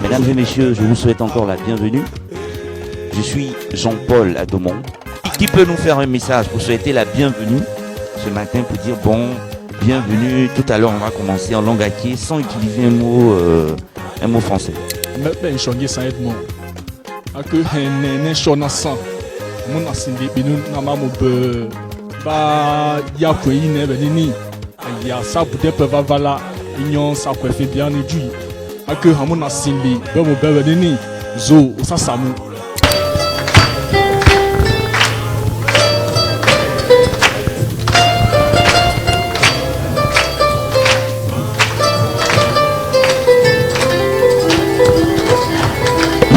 Mesdames et messieurs, je vous souhaite encore la bienvenue. Je suis Jean-Paul Adomon. Qui peut nous faire un message pour souhaiter la bienvenue ce matin pour dire bon, bienvenue. Tout à l'heure, on va commencer en langue acquise sans utiliser un mot français.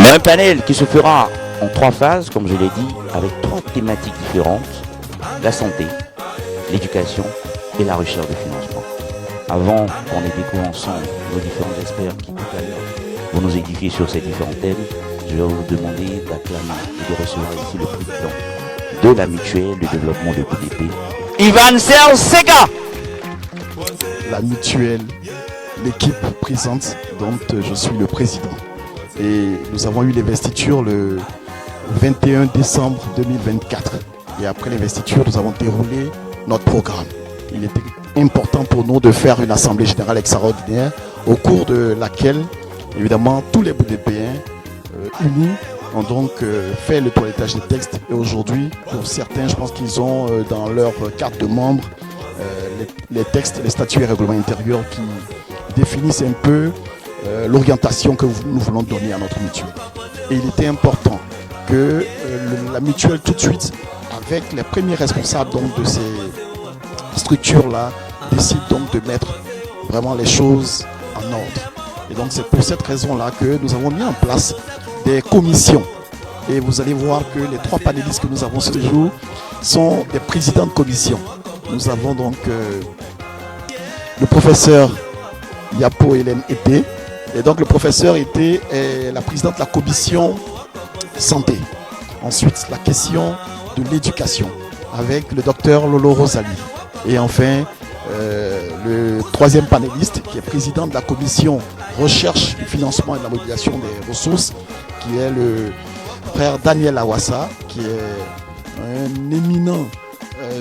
Un panel qui se fera en 3 phases, comme je l'ai dit, avec 3 thématiques différentes: la santé, l'éducation et la recherche de financement. Avant qu'on ait découvert ensemble nos différents experts qui tout à l'heure vont nous édifier sur ces différents thèmes, je vais vous demander d'acclamer et de recevoir ici le président de la mutuelle de développement de BDP, Ivan Serge Sega. La mutuelle, l'équipe présente, dont je suis le président. Et nous avons eu l'investiture le 21 décembre 2024. Et après l'investiture, nous avons déroulé notre programme. Il était important pour nous de faire une assemblée générale extraordinaire au cours de laquelle, évidemment, tous les BDPéens unis ont donc fait le toilettage des textes. Et aujourd'hui, pour certains, je pense qu'ils ont dans leur carte de membre les textes, les statuts et règlements intérieurs qui définissent un peu l'orientation que nous voulons donner à notre mutuelle. Et il était important que la mutuelle tout de suite, avec les premiers responsables donc, de ces structures-là, décide donc de mettre vraiment les choses en ordre. Et donc c'est pour cette raison-là que nous avons mis en place des commissions. Et vous allez voir que les 3 panélistes que nous avons ce jour sont des présidents de commission. Nous avons donc le professeur Yapo Hélène Été. Et donc le professeur était la présidente de la commission santé. Ensuite, la question de l'éducation avec le docteur Lolo Rosalie. Et enfin, le 3e panéliste qui est président de la commission recherche, du financement et de la mobilisation des ressources, qui est le frère Daniel Awassa, qui est un éminent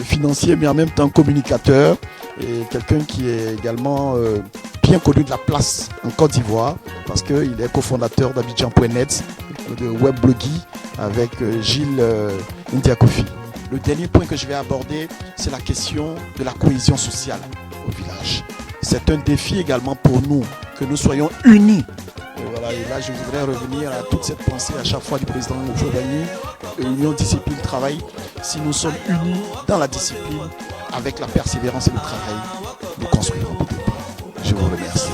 financier mais en même temps communicateur et quelqu'un qui est également bien connu de la place en Côte d'Ivoire parce qu'il est cofondateur d'Abidjan.net, de Webloggy avec Gilles Ndiakofi. Le dernier point que je vais aborder, c'est la question de la cohésion sociale au village. C'est un défi également pour nous, que nous soyons unis. Et voilà, et là, je voudrais revenir à toute cette pensée à chaque fois du président Jovenny, union, discipline, travail. Si nous sommes unis dans la discipline, avec la persévérance et le travail, nous construirons beaucoup. Je vous remercie.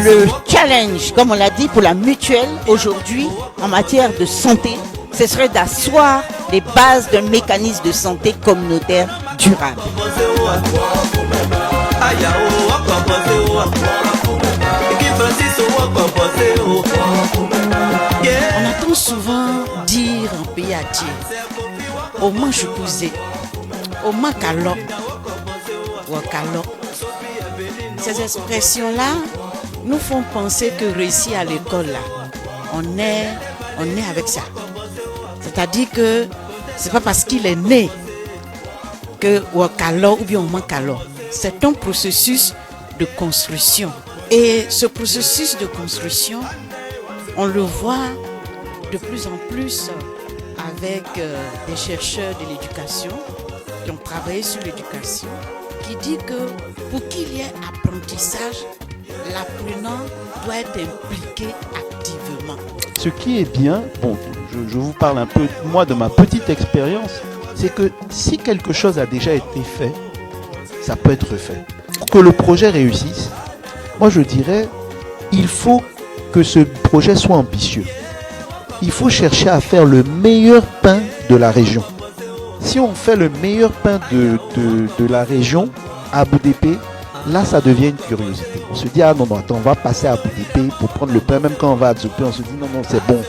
Le challenge, comme on l'a dit, pour la mutuelle aujourd'hui en matière de santé, ce serait d'asseoir les bases d'un mécanisme de santé communautaire durable. On entend souvent dire en pays à dire, au moins je posais, au moins calo, ou calo. Ces expressions-là nous font penser que réussir à l'école, là, on est avec ça. C'est-à-dire que c'est pas parce qu'il est né que Wakalo ou bien on manque alors. C'est un processus de construction. Et ce processus de construction, on le voit de plus en plus avec des chercheurs de l'éducation qui ont travaillé sur l'éducation, qui dit que pour qu'il y ait apprentissage, l'apprenant doit être impliqué activement. Ce qui est bien, bon, je vous parle un peu, moi, de ma petite expérience, c'est que si quelque chose a déjà été fait, ça peut être fait. Pour que le projet réussisse, moi je dirais, il faut que ce projet soit ambitieux. Il faut chercher à faire le meilleur pain de la région. Si on fait le meilleur pain de la région à Boudépé, là ça devient une curiosité. On se dit, ah non, attends, on va passer à Boudépé pour prendre le pain. Même quand on va à Dzoupé, on se dit, non, c'est bon.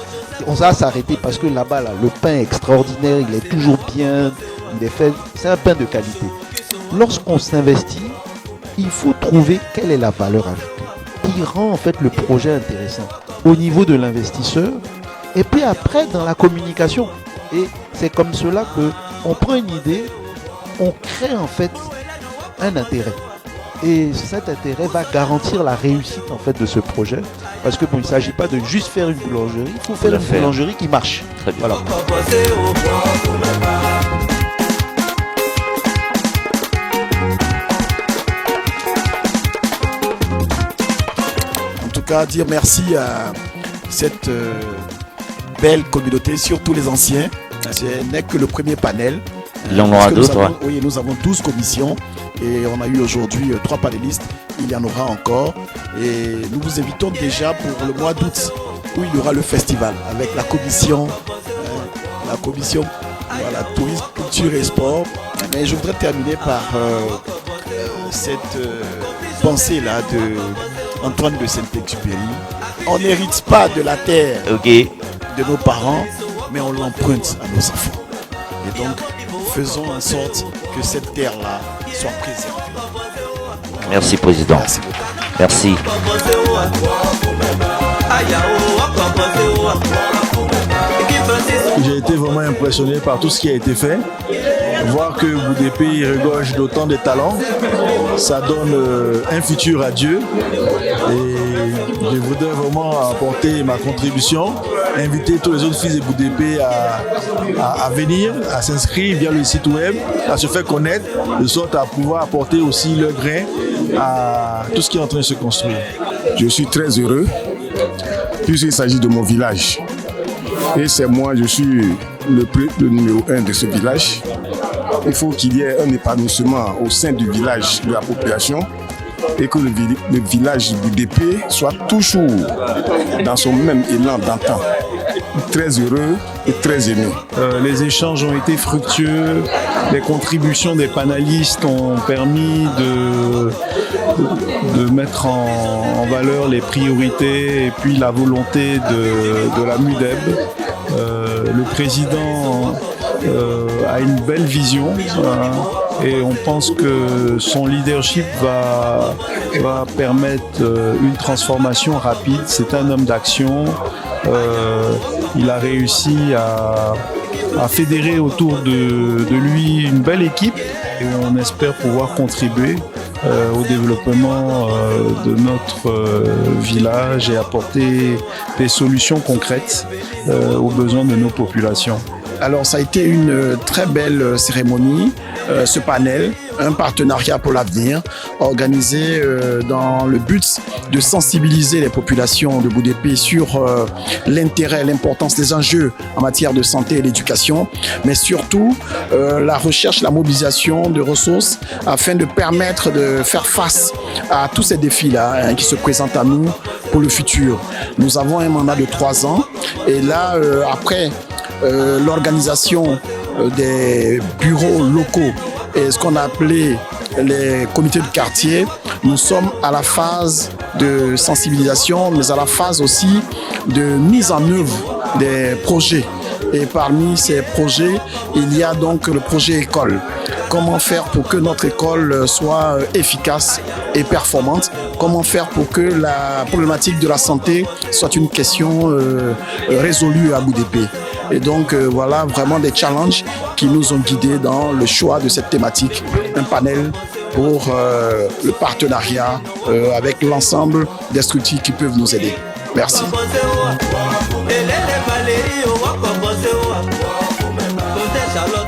On va s'arrêter parce que là-bas, le pain est extraordinaire, il est toujours bien, il est fait, c'est un pain de qualité. Lorsqu'on s'investit, il faut trouver quelle est la valeur ajoutée qui rend en fait le projet intéressant au niveau de l'investisseur et puis après dans la communication. Et c'est comme cela qu'on prend une idée, on crée en fait un intérêt. Et cet intérêt va garantir la réussite en fait de ce projet. Parce que bon, il ne s'agit pas de juste faire une boulangerie, il faut faire une boulangerie qui marche. Très bien. Voilà. En tout cas, dire merci à cette belle communauté, surtout les anciens. Ce n'est que le premier panel. Il y en aura d'autres. Oui, nous avons 12 commissions et on a eu aujourd'hui 3 panélistes. Il y en aura encore. Et nous vous invitons déjà pour le mois d'août où il y aura le festival avec la commission voilà, tourisme, culture et sport. Mais je voudrais terminer par cette pensée-là de Antoine de Saint-Exupéry. On n'hérite pas de la terre de nos parents, mais on l'emprunte à nos enfants. Et donc, faisons en sorte que cette terre-là soit préservée. Merci, Président. Merci beaucoup. Merci. J'ai été vraiment impressionné par tout ce qui a été fait. Voir que Boudépé regorge d'autant de talents, ça donne un futur à Dieu. Et je voudrais vraiment apporter ma contribution, inviter tous les autres fils de Boudépé à venir, à s'inscrire via le site web, à se faire connaître, de sorte à pouvoir apporter aussi leur grain à tout ce qui est en train de se construire. Je suis très heureux puisqu'il s'agit de mon village. Et c'est moi, je suis le numéro 1 de ce village. Il faut qu'il y ait un épanouissement au sein du village, de la population, et que le village du Boudépé soit toujours dans son même élan d'antan. Très heureux et très aimé. Les échanges ont été fructueux, les contributions des panélistes ont permis de mettre en valeur les priorités et puis la volonté de la MUDEB. Le président a une belle vision et on pense que son leadership va permettre une transformation rapide. C'est un homme d'action. Il a réussi à fédérer autour de lui une belle équipe et on espère pouvoir contribuer au développement de notre village et apporter des solutions concrètes aux besoins de nos populations. Alors ça a été une très belle cérémonie, ce panel, un partenariat pour l'avenir, organisé dans le but de sensibiliser les populations de Boudépé sur l'intérêt, l'importance des enjeux en matière de santé et d'éducation, mais surtout la recherche, la mobilisation de ressources afin de permettre de faire face à tous ces défis-là qui se présentent à nous pour le futur. Nous avons un mandat de 3 ans et là, après l'organisation des bureaux locaux et ce qu'on a appelé les comités de quartier, nous sommes à la phase de sensibilisation, mais à la phase aussi de mise en œuvre des projets. Et parmi ces projets, il y a donc le projet école. Comment faire pour que notre école soit efficace et performante? Comment faire pour que la problématique de la santé soit une question résolue à Boudépé? Et donc voilà vraiment des challenges qui nous ont guidés dans le choix de cette thématique. Un panel pour le partenariat avec l'ensemble des structures qui peuvent nous aider. Merci. Charlotte,